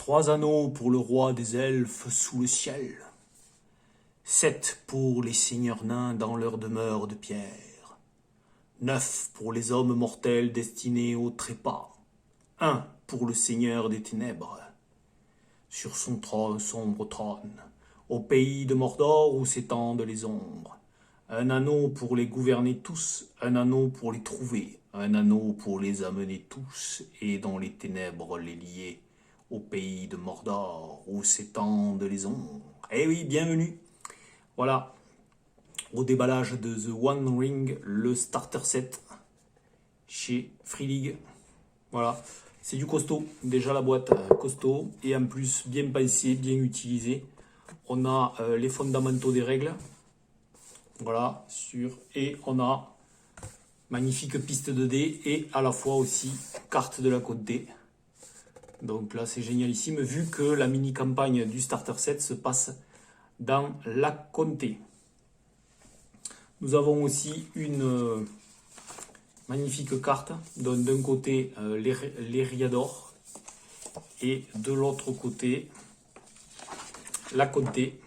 3 anneaux pour le roi des elfes sous le ciel. 7 pour les seigneurs nains dans leur demeure de pierre. 9 pour les hommes mortels destinés au trépas. 1 pour le seigneur des ténèbres. Sur son trône, sombre trône, au pays de Mordor où s'étendent les ombres. Un anneau pour les gouverner tous, un anneau pour les trouver, un anneau pour les amener tous, et dans les ténèbres les lier, au pays de Mordor où s'étendent les ombres. Eh oui, bienvenue. Voilà, au déballage de The One Ring, le starter set chez Free League. Voilà, c'est du costaud. Déjà la boîte costaud et en plus bien pensé, bien utilisé. On a les fondamentaux des règles. Voilà, et on a magnifique piste de dés et à la fois aussi carte de la côté. Donc là c'est génialissime vu que la mini campagne du starter set se passe dans la comté. Nous avons aussi une magnifique carte, donc d'un côté les Riador et de l'autre côté la comté.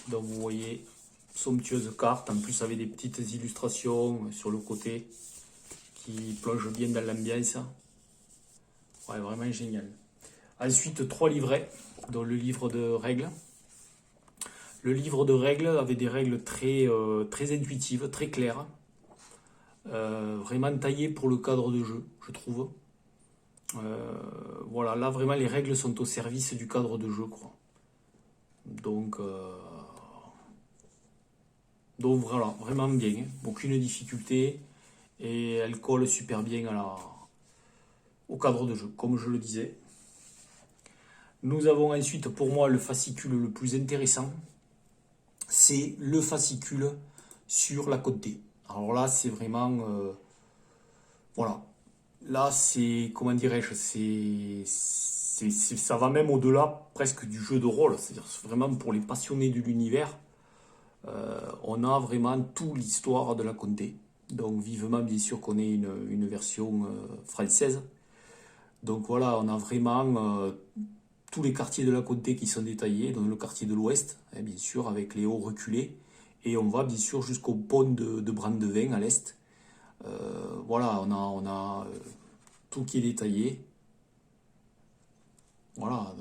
Donc vous voyez, somptueuse carte, en plus avec des petites illustrations sur le côté qui plongent bien dans l'ambiance. Ouais, vraiment génial. Ensuite, 3 livrets, dont le livre de règles. Le livre de règles avait des règles très intuitives, très claires. Vraiment taillées pour le cadre de jeu, je trouve. Voilà, là vraiment les règles sont au service du cadre de jeu, quoi. Donc voilà, vraiment bien, aucune difficulté et elle colle super bien au cadre de jeu, comme je le disais. Nous avons ensuite pour moi le fascicule le plus intéressant, c'est le fascicule sur la comté. Alors là c'est vraiment, voilà, là c'est, comment dirais-je, ça va même au-delà presque du jeu de rôle, c'est-à-dire vraiment pour les passionnés de l'univers. On a vraiment toute l'histoire de la comté. Donc vivement bien sûr qu'on ait une version française. Donc voilà, on a vraiment tous les quartiers de la comté qui sont détaillés, donc le quartier de l'ouest, hein, bien sûr, avec les hauts reculés. Et on va bien sûr jusqu'au pont de Brandevin à l'est. Voilà, on a tout qui est détaillé. Voilà.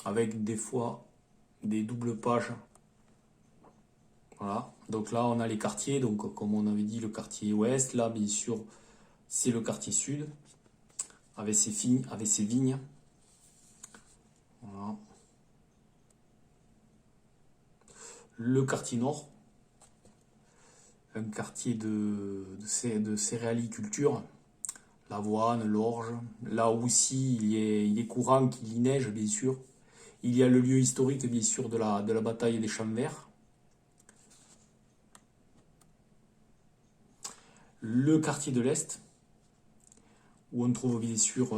Avec des fois des doubles pages. Voilà, donc là on a les quartiers, donc comme on avait dit le quartier ouest, là bien sûr c'est le quartier sud, avec ses vignes. Voilà. Le quartier nord, un quartier de céréaliculture, l'avoine, l'orge, là aussi il est courant qu'il y neige bien sûr. Il y a le lieu historique bien sûr de la bataille des Champs Verts. Le quartier de l'Est, où on trouve bien sûr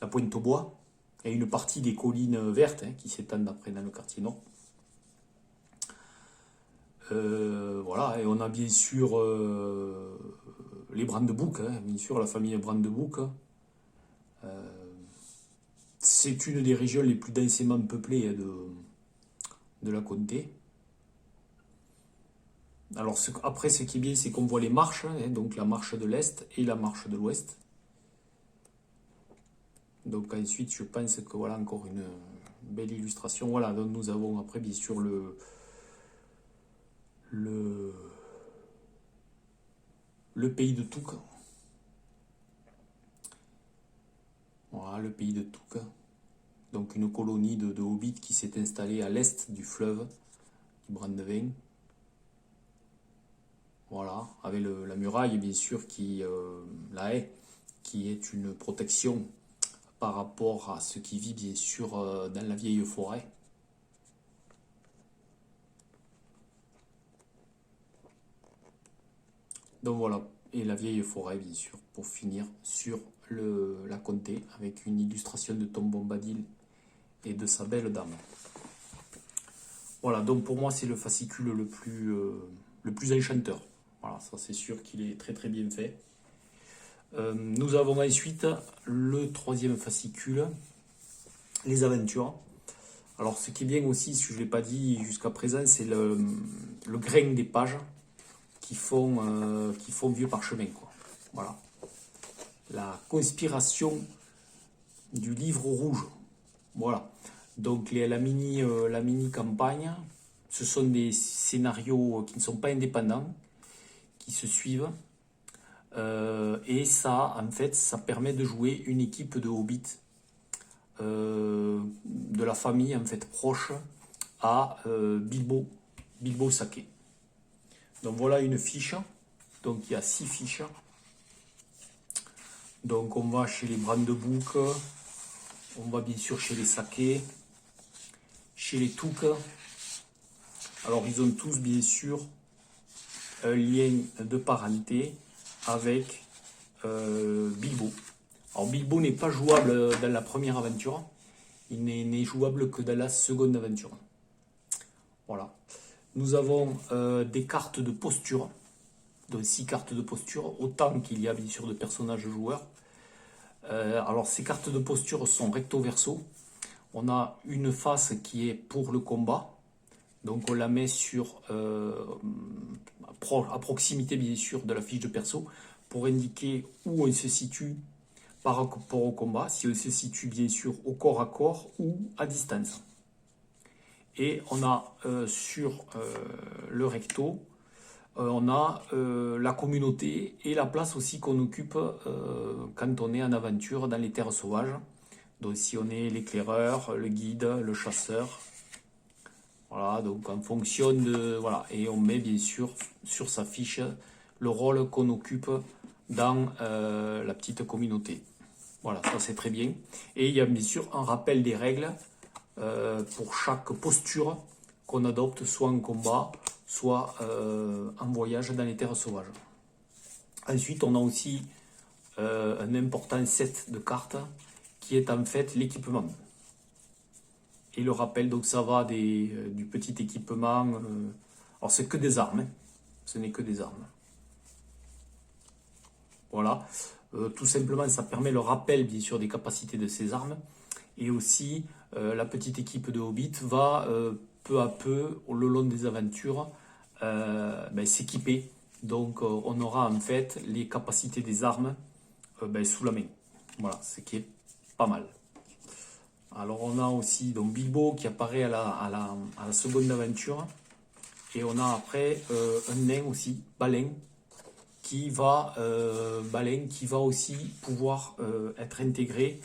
la Pointe-aux-Bois et une partie des collines vertes qui s'étendent après dans le quartier nord. Voilà, et on a bien sûr les Brandebouc, bien sûr la famille Brandebouc. C'est une des régions les plus densément peuplées de la comté. Alors après, ce qui est bien, c'est qu'on voit les marches, donc la marche de l'Est et la marche de l'Ouest. Donc ensuite, je pense que voilà encore une belle illustration. Voilà, donc nous avons après bien sûr le pays de Touques. Voilà, le pays de Touques. Donc une colonie de hobbits qui s'est installée à l'est du fleuve du Brandevin. Voilà, avec la muraille bien sûr la haie, qui est une protection par rapport à ce qui vit bien sûr dans la vieille forêt. Donc voilà, et la vieille forêt bien sûr, pour finir sur la comté, avec une illustration de Tom Bombadil et de sa belle dame. Voilà, donc pour moi, c'est le fascicule le plus enchanteur. Voilà, ça c'est sûr qu'il est très très bien fait. Nous avons ensuite le troisième fascicule, les aventures. Alors ce qui est bien aussi, si je ne l'ai pas dit jusqu'à présent, c'est le grain des pages qui font vieux parchemin, quoi. Voilà. La conspiration du livre rouge. Voilà. Donc la mini campagne, ce sont des scénarios qui ne sont pas indépendants, qui se suivent. Et ça, en fait, ça permet de jouer une équipe de hobbits de la famille en fait proche à Bilbo Saquet. Donc voilà une fiche. Donc il y a 6 fiches. Donc on va chez les Brandebouc, on va bien sûr chez les Saquet, chez les Touques. Alors ils ont tous bien sûr un lien de parenté avec Bilbo. Alors Bilbo n'est pas jouable dans la première aventure, il n'est jouable que dans la seconde aventure. Voilà. Nous avons des cartes de posture, donc 6 cartes de posture, autant qu'il y a bien sûr de personnages joueurs. Alors ces cartes de posture sont recto verso. On a une face qui est pour le combat, donc on la met sur à proximité bien sûr de la fiche de perso pour indiquer où on se situe par rapport au combat, si on se situe bien sûr au corps à corps ou à distance. Et on a sur le recto, on a la communauté et la place aussi qu'on occupe quand on est en aventure dans les terres sauvages. Donc si on est l'éclaireur, le guide, le chasseur. Voilà, donc en fonction de... Voilà, et on met bien sûr sur sa fiche le rôle qu'on occupe dans la petite communauté. Voilà, ça c'est très bien. Et il y a bien sûr un rappel des règles pour chaque posture qu'on adopte, soit en combat, soit en voyage dans les terres sauvages. Ensuite, on a aussi un important set de cartes qui est en fait l'équipement. Et le rappel, donc ça va du petit équipement. Alors c'est que des armes, hein. Ce n'est que des armes. Voilà. Tout simplement, ça permet le rappel, bien sûr, des capacités de ces armes. Et aussi, la petite équipe de Hobbit va peu à peu, le long des aventures, s'équiper. Donc, on aura en fait les capacités des armes sous la main. Voilà, ce qui est pas mal. Alors, on a aussi donc, Bilbo qui apparaît à la seconde aventure. Et on a après un nain aussi, Balin, qui va aussi pouvoir être intégré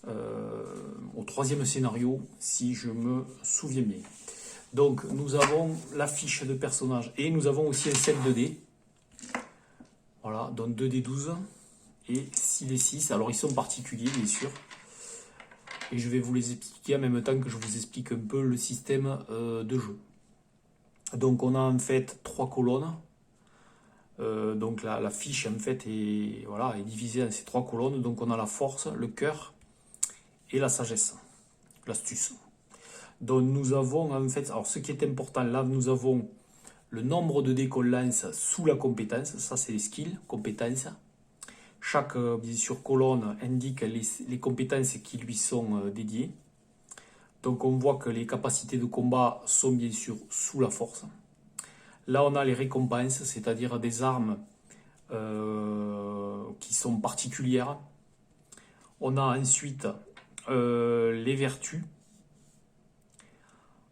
au troisième scénario, si je me souviens bien. Donc nous avons la fiche de personnage et nous avons aussi un set de dés. Voilà, donc 2d12 et 6d6. Alors ils sont particuliers bien sûr. Et je vais vous les expliquer en même temps que je vous explique un peu le système de jeu. Donc on a en fait 3 colonnes. Donc la fiche en fait est divisée en ces 3 colonnes. Donc on a la force, le cœur et la sagesse, l'astuce. Donc nous avons en fait, alors ce qui est important là, nous avons le nombre de dés qu'on lance sous la compétence, ça c'est les skills, compétences. Chaque bien sûr colonne indique les compétences qui lui sont dédiées. Donc on voit que les capacités de combat sont bien sûr sous la force. Là on a les récompenses, c'est-à-dire des armes qui sont particulières. On a ensuite les vertus.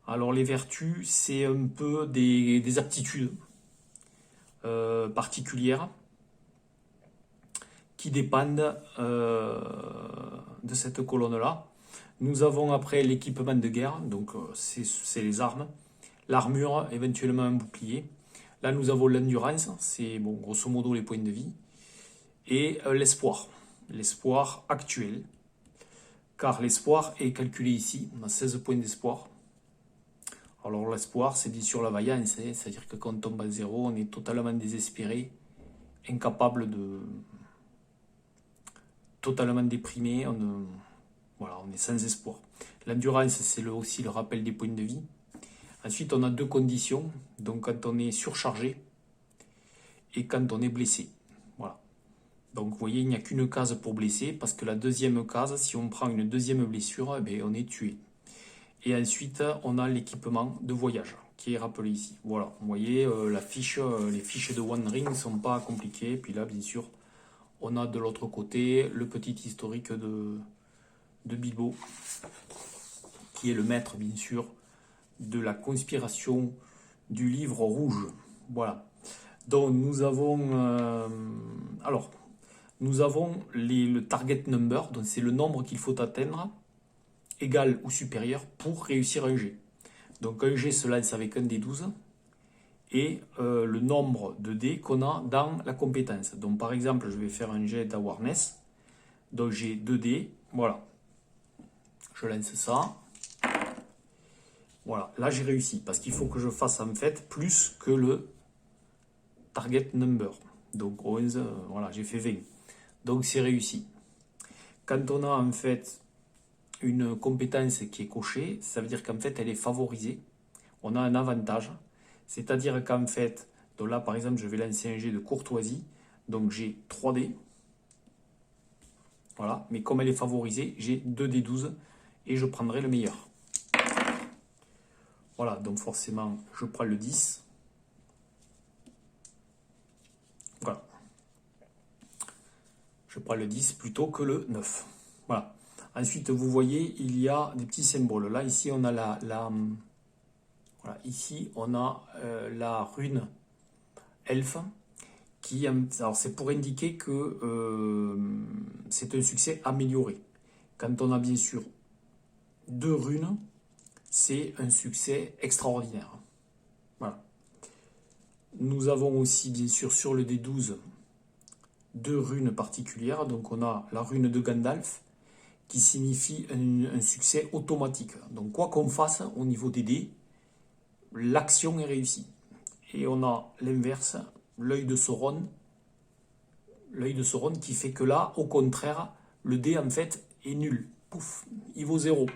Alors les vertus, c'est un peu des aptitudes particulières qui dépendent de cette colonne-là. Nous avons après l'équipement de guerre, donc c'est les armes, l'armure, éventuellement un bouclier. Là nous avons l'endurance, c'est bon, grosso modo les points de vie, et l'espoir actuel, car l'espoir est calculé ici, on a 16 points d'espoir. Alors l'espoir, c'est bien sûr la vaillance, hein, c'est-à-dire que quand on tombe à zéro, on est totalement désespéré, incapable de... totalement déprimé, on est sans espoir. L'endurance, c'est aussi le rappel des points de vie. Ensuite, on a deux conditions. Donc, quand on est surchargé et quand on est blessé. Voilà. Donc, vous voyez, il n'y a qu'une case pour blesser parce que la deuxième case, si on prend une deuxième blessure, eh bien, on est tué. Et ensuite, on a l'équipement de voyage qui est rappelé ici. Voilà, vous voyez, les fiches de One Ring ne sont pas compliquées. Puis là, bien sûr, on a de l'autre côté le petit historique de Bilbo, qui est le maître, bien sûr, de la conspiration du livre rouge. Voilà. Donc, nous avons... nous avons le target number, donc c'est le nombre qu'il faut atteindre, égal ou supérieur, pour réussir un jet. Donc un jet se lance avec un dé 12 et le nombre de dés qu'on a dans la compétence. Donc par exemple, je vais faire un jet d'awareness. Donc j'ai 2 dés, voilà. Je lance ça. Voilà, là j'ai réussi, parce qu'il faut que je fasse en fait plus que le target number. Donc 11, voilà, j'ai fait 20. Donc c'est réussi. Quand on a en fait une compétence qui est cochée, ça veut dire qu'en fait elle est favorisée. On a un avantage. C'est-à-dire qu'en fait, donc là par exemple je vais lancer un jet de courtoisie. Donc j'ai 3 dés. Voilà, mais comme elle est favorisée, j'ai 2 dés 12 et je prendrai le meilleur. Voilà, donc forcément je prends le 10. Voilà. Je prends le 10 plutôt que le 9. Voilà. Ensuite, vous voyez, il y a des petits symboles. Là, ici, on a voilà, ici, on a la rune elfe. Alors, c'est pour indiquer que c'est un succès amélioré. Quand on a bien sûr 2 runes, c'est un succès extraordinaire. Voilà. Nous avons aussi, bien sûr, sur le D12, 2 runes particulières. Donc, on a la rune de Gandalf, qui signifie un succès automatique. Donc quoi qu'on fasse au niveau des dés, l'action est réussie. Et on a l'inverse, l'œil de Sauron qui fait que là, au contraire, le dé en fait est nul. Pouf, il vaut 0.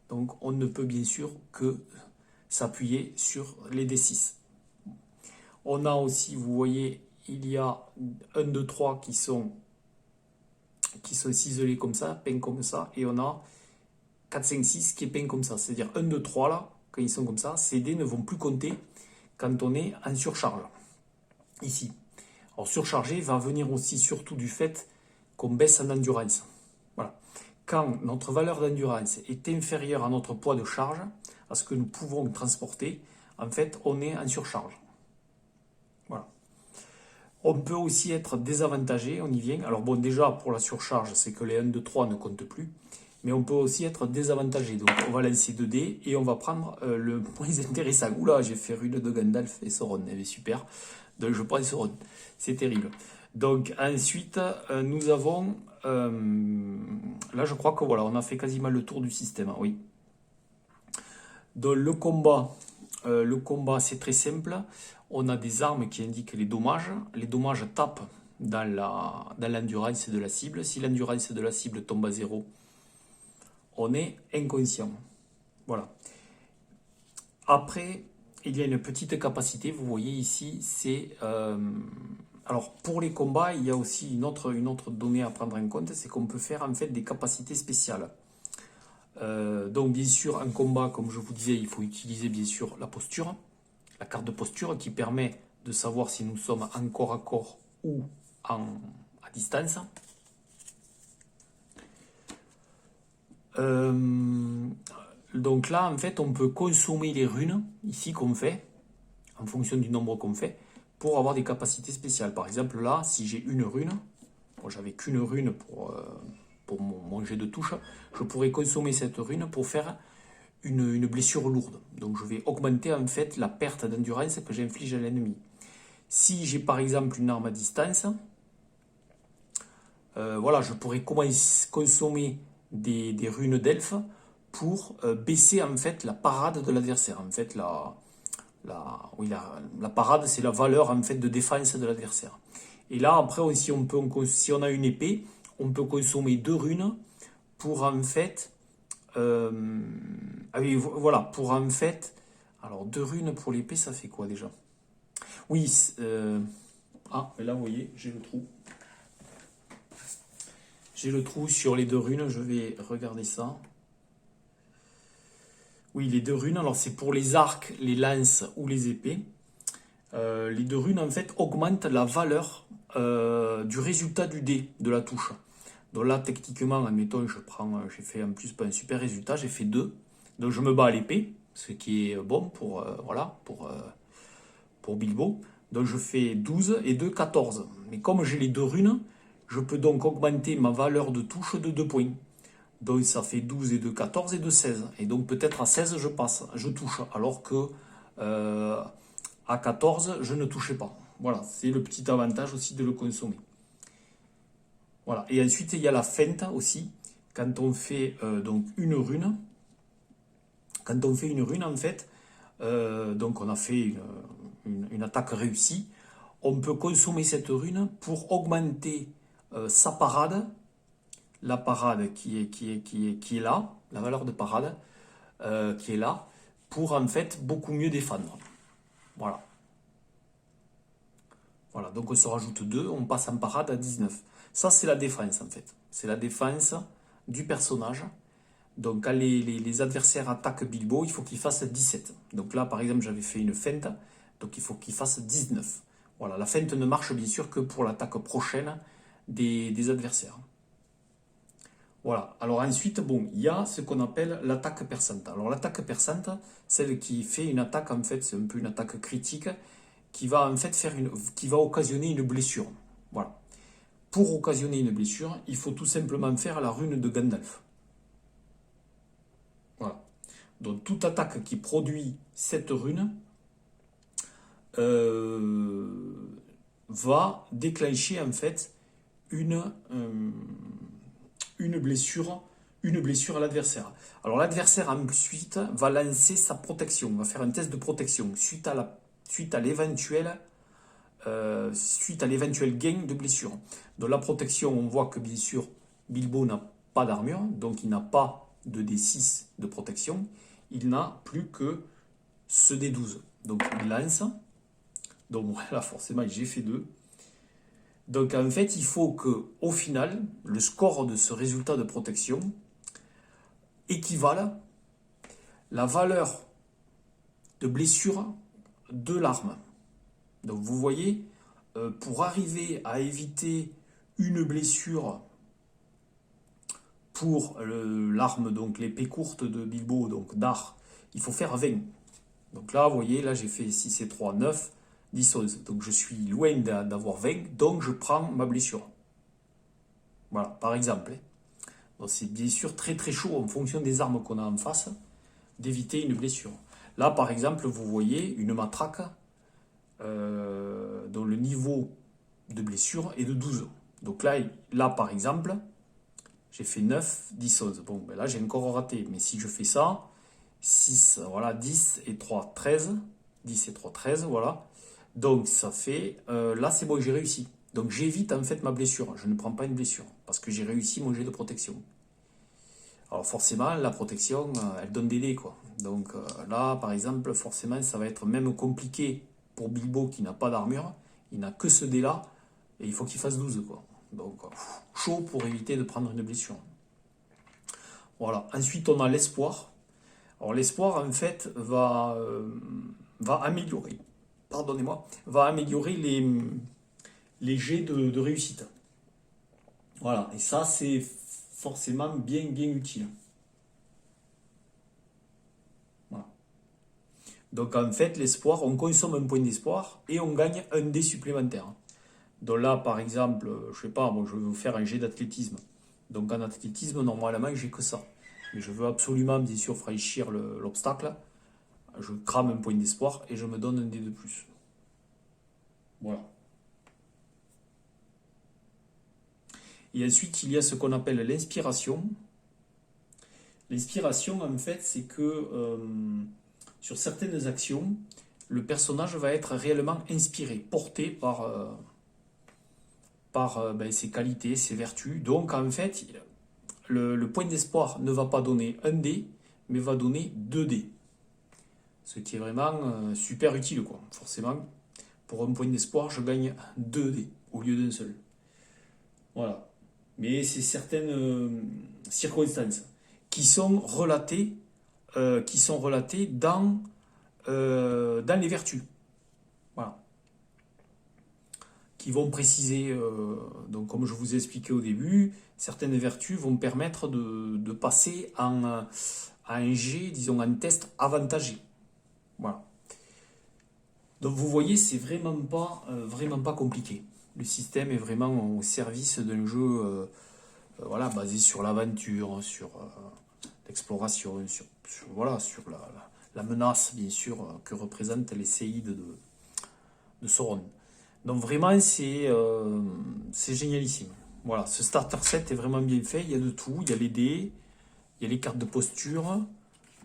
Donc on ne peut bien sûr que s'appuyer sur les D6. On a aussi, vous voyez, il y a 1, 2, 3 qui sont ciselés comme ça, peints comme ça, et on a 4, 5, 6 qui est peint comme ça. C'est-à-dire 1, 2, 3 là, quand ils sont comme ça, ces dés ne vont plus compter quand on est en surcharge. Ici. Alors surchargé va venir aussi surtout du fait qu'on baisse en endurance. Voilà. Quand notre valeur d'endurance est inférieure à notre poids de charge, à ce que nous pouvons transporter, en fait, on est en surcharge. Voilà. On peut aussi être désavantagé, on y vient. Alors bon, déjà, pour la surcharge, c'est que les 1, 2, 3 ne comptent plus. Mais on peut aussi être désavantagé. Donc on va lancer 2 dés et on va prendre le moins intéressant. Oula, j'ai fait rune de Gandalf et Sauron. Eh bien, super. Donc je prends Sauron. C'est terrible. Donc ensuite, nous avons... là, je crois que voilà, on a fait quasiment le tour du système. Hein, oui. Donc le combat, c'est très simple. On a des armes qui indiquent les dommages. Les dommages tapent dans l'endurance de la cible. Si l'endurance de la cible tombe à 0, on est inconscient. Voilà. Après, il y a une petite capacité. Vous voyez ici, c'est... alors, pour les combats, il y a aussi une autre donnée à prendre en compte. C'est qu'on peut faire en fait des capacités spéciales. Donc, bien sûr, en combat, comme je vous disais, il faut utiliser bien sûr la posture. La carte de posture qui permet de savoir si nous sommes en corps à corps ou à distance. Donc là, en fait, on peut consommer les runes, ici, qu'on fait, en fonction du nombre qu'on fait, pour avoir des capacités spéciales. Par exemple, là, si j'ai une rune, bon, j'avais qu'une rune pour mon jet de touche, je pourrais consommer cette rune pour faire une blessure lourde. Donc je vais augmenter en fait la perte d'endurance que j'inflige à l'ennemi. Si j'ai par exemple une arme à distance, voilà, je pourrais consommer des runes d'elfe pour baisser en fait la parade de l'adversaire. En fait, la parade, c'est la valeur en fait de défense de l'adversaire. Et là, après, si on a une épée, on peut consommer 2 runes pour en fait... voilà, pour en fait Alors, 2 runes pour l'épée, ça fait quoi déjà? Oui, ah, mais là, vous voyez, j'ai le trou. J'ai le trou sur les 2 runes, je vais regarder ça. Oui, les 2 runes, alors c'est pour les arcs, les lances ou les épées. Les 2 runes, en fait, augmentent la valeur du résultat du dé, de la touche. Donc là, techniquement, admettons, j'ai fait en plus pas un super résultat, j'ai fait 2. Donc je me bats à l'épée, ce qui est bon voilà, pour Bilbo. Donc je fais 12 et 2, 14. Mais comme j'ai les 2 runes, je peux donc augmenter ma valeur de touche de 2 points. Donc ça fait 12 et 2, 14 et 2, 16. Et donc peut-être à 16, je touche. Alors que à 14, je ne touchais pas. Voilà, c'est le petit avantage aussi de le consommer. Voilà. Et ensuite, il y a la feinte aussi. Quand on fait donc une rune, en fait, donc on a fait une attaque réussie, on peut consommer cette rune pour augmenter sa parade, la parade qui est là, la valeur de parade qui est là, pour en fait beaucoup mieux défendre. Voilà. Voilà, donc on se rajoute 2, on passe en parade à 19. Ça, c'est la défense en fait. C'est la défense du personnage. Donc quand les adversaires attaquent Bilbo, il faut qu'il fasse 17. Donc là, par exemple, j'avais fait une feinte, donc il faut qu'il fasse 19. Voilà, la feinte ne marche bien sûr que pour l'attaque prochaine des adversaires. Voilà, alors ensuite, bon, il y a ce qu'on appelle l'attaque perçante. Alors l'attaque perçante, celle qui fait une attaque, en fait, c'est un peu une attaque critique, qui va en fait qui va occasionner une blessure. Voilà. Pour occasionner une blessure, il faut tout simplement faire la rune de Gandalf. Voilà. Donc toute attaque qui produit cette rune va déclencher en fait une blessure, une blessure à l'adversaire. Alors l'adversaire ensuite va lancer sa protection, va faire un test de protection suite à l'éventuel gain de blessure. Dans la protection, on voit que bien sûr Bilbo n'a pas d'armure, donc il n'a pas de D6 de protection, il n'a plus que ce D12. Donc il lance, donc voilà, forcément j'ai fait 2. Donc en fait, il faut que au final, le score de ce résultat de protection équivale la valeur de blessure de l'arme. Donc vous voyez, pour arriver à éviter une blessure pour l'arme, donc l'épée courte de Bilbo, donc d'art, il faut faire 20. Donc là, vous voyez, là j'ai fait 6 et 3, 9, 10, 11. Donc je suis loin d'avoir 20, donc je prends ma blessure. Voilà, par exemple. Donc c'est bien sûr très très chaud en fonction des armes qu'on a en face d'éviter une blessure. Là, par exemple, vous voyez une matraque dont le niveau de blessure est de 12. Donc là par exemple, j'ai fait 9, 10, 11. Bon, ben là, j'ai encore raté. Mais si je fais ça, 6, voilà, 10 et 3, 13. 10 et 3, 13, voilà. Donc, ça fait... là, c'est bon, j'ai réussi. Donc, j'évite en fait ma blessure. Je ne prends pas une blessure parce que j'ai réussi mon jet de protection. Alors, forcément, la protection, elle donne des dés, quoi. Donc, là, par exemple, forcément, ça va être même compliqué pour Bilbo qui n'a pas d'armure. Il n'a que ce dé-là et il faut qu'il fasse 12, quoi. Donc, chaud pour éviter de prendre une blessure. Voilà. Ensuite, on a l'espoir. Alors, l'espoir, en fait, va améliorer, pardonnez-moi, va améliorer les jets de réussite. Voilà. Et ça, c'est forcément bien utile. Voilà. Donc, en fait, l'espoir, on consomme un point d'espoir et on gagne un dé supplémentaire. Donc là, par exemple, je sais pas, moi, je veux faire un jet d'athlétisme. Donc en athlétisme, normalement, j'ai que ça. Mais je veux absolument, bien sûr, franchir l'obstacle. Je crame un point d'espoir et je me donne un dé de plus. Voilà. Et ensuite, il y a ce qu'on appelle l'inspiration. L'inspiration, en fait, c'est que sur certaines actions, le personnage va être réellement inspiré, porté par ses qualités, ses vertus. Donc, en fait, le point d'espoir ne va pas donner un dé, mais va donner 2 dés. Ce qui est vraiment super utile, quoi. Forcément, pour un point d'espoir, je gagne 2 dés au lieu d'un seul. Voilà. Mais c'est certaines circonstances qui sont relatées, dans les vertus. Voilà. Qui vont préciser, donc comme je vous ai expliqué au début, certaines vertus vont permettre de passer à un jet, disons, un test avantagé. Voilà. Donc vous voyez, c'est vraiment pas compliqué. Le système est vraiment au service d'un jeu voilà, basé sur l'aventure, sur l'exploration, voilà, sur la menace, bien sûr, que représente les séides de Sauron. Donc vraiment, c'est génialissime. Voilà, ce starter set est vraiment bien fait. Il y a de tout. Il y a les dés, il y a les cartes de posture,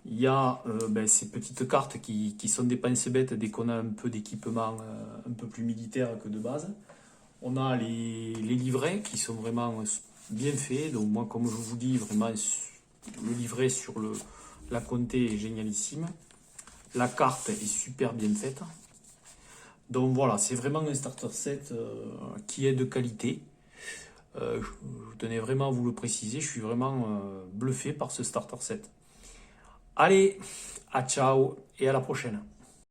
il y a ces petites cartes qui sont des pince-bêtes dès qu'on a un peu d'équipement un peu plus militaire que de base. On a les livrets qui sont vraiment bien faits. Donc moi, comme je vous dis, vraiment, le livret sur la comté est génialissime. La carte est super bien faite. Donc voilà, c'est vraiment un starter set qui est de qualité. Je tenais vraiment à vous le préciser, je suis vraiment bluffé par ce starter set. Allez, à ciao et à la prochaine.